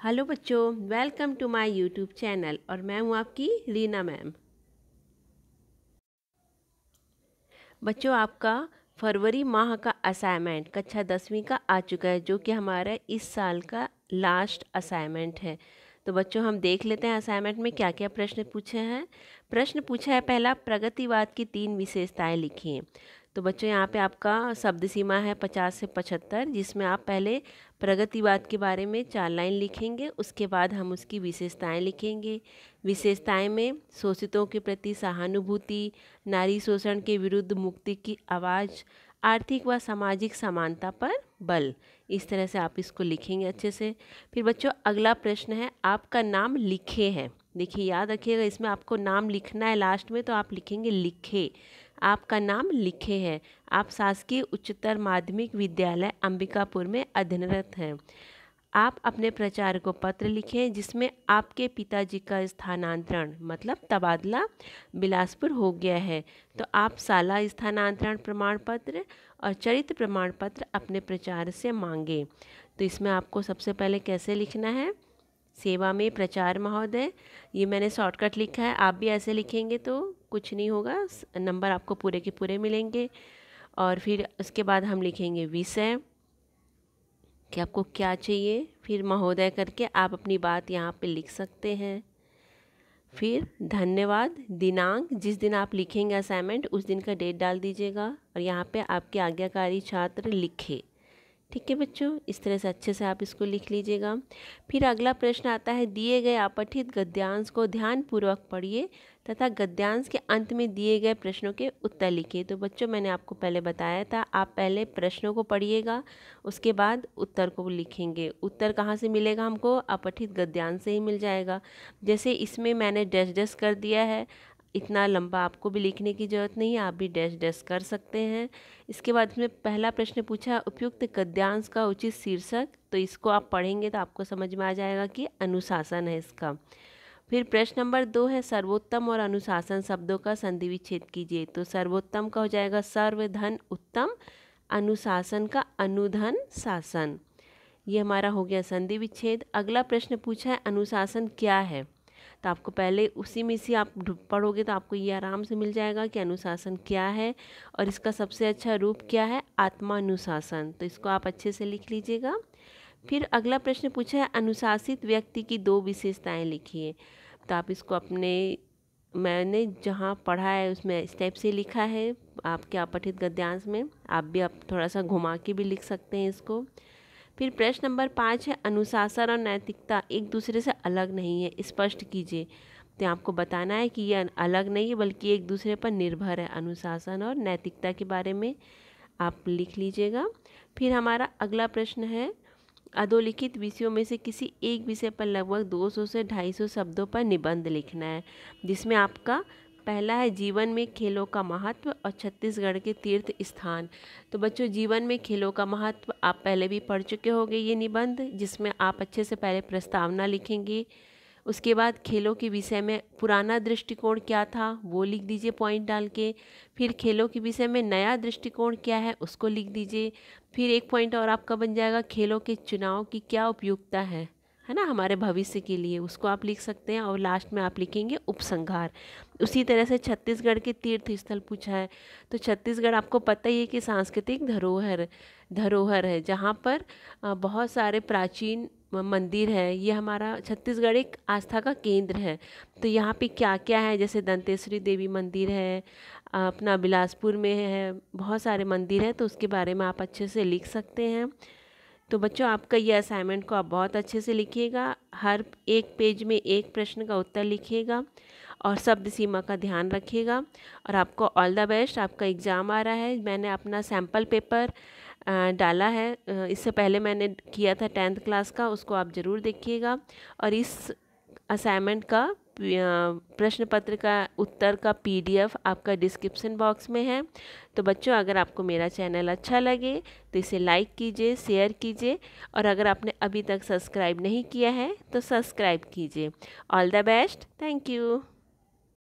Hello बच्चों, welcome to my YouTube channel और मैं हूं आपकी रीना मैम। बच्चों, आपका फरवरी माह का असाइनमेंट कक्षा 10वीं का आ चुका है, जो कि हमारा इस साल का लास्ट असाइनमेंट है। तो बच्चों, हम देख लेते हैं असाइनमेंट में क्या क्या प्रश्न पूछे हैं। प्रश्न पूछा है पहला, प्रगतिवाद की 3 विशेषताएं लिखिए। तो बच्चों, यहाँ पे आपका शब्द सीमा है 50 से 75, जिसमें आप पहले प्रगतिवाद के बारे में 4 लाइन लिखेंगे। उसके बाद हम उसकी विशेषताएं लिखेंगे। विशेषताएं में शोषितों के प्रति सहानुभूति, नारी शोषण के विरुद्ध मुक्ति की आवाज़, आर्थिक व सामाजिक समानता पर बल। इस तरह से आप इसको लिखेंगे अच्छे से। फिर बच्चों, अगला प्रश्न है, आपका नाम लिखे है। देखिए, याद रखिएगा, इसमें आपको नाम लिखना है लास्ट में, तो आप लिखेंगे लिखे। आपका नाम लिखे है। आप शासकीय उच्चतर माध्यमिक विद्यालय अंबिकापुर में अध्ययनरत हैं। आप अपने प्रचार को पत्र लिखें जिसमें आपके पिताजी का स्थानांतरण मतलब तबादला बिलासपुर हो गया है। तो आप शाला स्थानांतरण प्रमाण पत्र और चरित्र प्रमाण पत्र अपने प्रचार से मांगे। तो इसमें आपको सबसे पहले कैसे लिखना है, सेवा में प्रचार महोदय, ये मैंने शॉर्टकट लिखा है। आप भी ऐसे लिखेंगे तो कुछ नहीं होगा, नंबर आपको पूरे के पूरे मिलेंगे। और फिर उसके बाद हम लिखेंगे विषय कि आपको क्या चाहिए, फिर महोदय करके आप अपनी बात यहाँ पे लिख सकते हैं। फिर धन्यवाद, दिनांक जिस दिन आप लिखेंगे असाइनमेंट उस दिन का डेट डाल दीजिएगा और यहाँ पे आपके आज्ञाकारी छात्र लिखे। ठीक है बच्चों, इस तरह से अच्छे से आप इसको लिख लीजिएगा। फिर अगला प्रश्न आता है, दिए गए अपठित गद्यांश को ध्यानपूर्वक पढ़िए तथा गद्यांश के अंत में दिए गए प्रश्नों के उत्तर लिखिए। तो बच्चों, मैंने आपको पहले बताया था, आप पहले प्रश्नों को पढ़िएगा, उसके बाद उत्तर को लिखेंगे। उत्तर कहाँ से मिलेगा हमको? अपठित गद्यांश से ही मिल जाएगा। जैसे इसमें मैंने डैश डैश कर दिया है, इतना लंबा आपको भी लिखने की ज़रूरत नहीं है, आप भी डैश डैश कर सकते हैं। इसके बाद इसमें पहला प्रश्न पूछा, उपयुक्त गद्यांश का उचित शीर्षक। तो इसको आप पढ़ेंगे तो आपको समझ में आ जाएगा कि अनुशासन है इसका। फिर प्रश्न नंबर 2 है, सर्वोत्तम और अनुशासन शब्दों का संधि विच्छेद कीजिए। तो सर्वोत्तम का हो जाएगा सर्वधन उत्तम, अनुशासन का अनुधन शासन। ये हमारा हो गया संधि विच्छेद। अगला प्रश्न पूछा है, अनुशासन क्या है। तो आपको पहले उसी में से आप पढ़ोगे तो आपको ये आराम से मिल जाएगा कि अनुशासन क्या है और इसका सबसे अच्छा रूप क्या है, आत्मानुशासन। तो इसको आप अच्छे से लिख लीजिएगा। फिर अगला प्रश्न पूछा है, अनुशासित व्यक्ति की 2 विशेषताएं लिखिए। तो आप इसको अपने, मैंने जहाँ पढ़ा है उसमें इस टाइप से लिखा है, आपके अपठित गद्यांश में आप भी आप थोड़ा सा घुमा के भी लिख सकते हैं इसको। फिर प्रश्न नंबर 5 है, अनुशासन और नैतिकता एक दूसरे से अलग नहीं है, स्पष्ट कीजिए। तो आपको बताना है कि यह अलग नहीं है बल्कि एक दूसरे पर निर्भर है। अनुशासन और नैतिकता के बारे में आप लिख लीजिएगा। फिर हमारा अगला प्रश्न है, अधोलिखित विषयों में से किसी एक विषय पर लगभग 200 से 250 शब्दों पर निबंध लिखना है, जिसमें आपका पहला है जीवन में खेलों का महत्व और छत्तीसगढ़ के तीर्थ स्थान। तो बच्चों, जीवन में खेलों का महत्व आप पहले भी पढ़ चुके होंगे ये निबंध, जिसमें आप अच्छे से पहले प्रस्तावना लिखेंगे। उसके बाद खेलों के विषय में पुराना दृष्टिकोण क्या था वो लिख दीजिए पॉइंट डाल के। फिर खेलों के विषय में नया दृष्टिकोण क्या है उसको लिख दीजिए। फिर एक पॉइंट और आपका बन जाएगा, खेलों के चुनाव की क्या उपयुक्तता है ना हमारे भविष्य के लिए, उसको आप लिख सकते हैं। और लास्ट में आप लिखेंगे उपसंहार। उसी तरह से छत्तीसगढ़ के तीर्थ स्थल पूछा है। तो छत्तीसगढ़ आपको पता ही है कि सांस्कृतिक धरोहर है, जहाँ पर बहुत सारे प्राचीन मंदिर है। ये हमारा छत्तीसगढ़ एक आस्था का केंद्र है। तो यहाँ पे क्या क्या है, जैसे दंतेश्वरी देवी मंदिर है, अपना बिलासपुर में है, बहुत सारे मंदिर हैं, तो उसके बारे में आप अच्छे से लिख सकते हैं। तो बच्चों, आपका ये असाइनमेंट को आप बहुत अच्छे से लिखिएगा। हर एक पेज में एक प्रश्न का उत्तर लिखिएगा और शब्द सीमा का ध्यान रखिएगा। और आपको ऑल द बेस्ट, आपका एग्ज़ाम आ रहा है। मैंने अपना सैम्पल पेपर डाला है, इससे पहले मैंने किया था 10th क्लास का, उसको आप ज़रूर देखिएगा। और इस असाइनमेंट का प्रश्न पत्र का उत्तर का PDF आपका डिस्क्रिप्शन बॉक्स में है। तो बच्चों, अगर आपको मेरा चैनल अच्छा लगे तो इसे लाइक कीजिए, शेयर कीजिए, और अगर आपने अभी तक सब्सक्राइब नहीं किया है तो सब्सक्राइब कीजिए। All the best, thank you.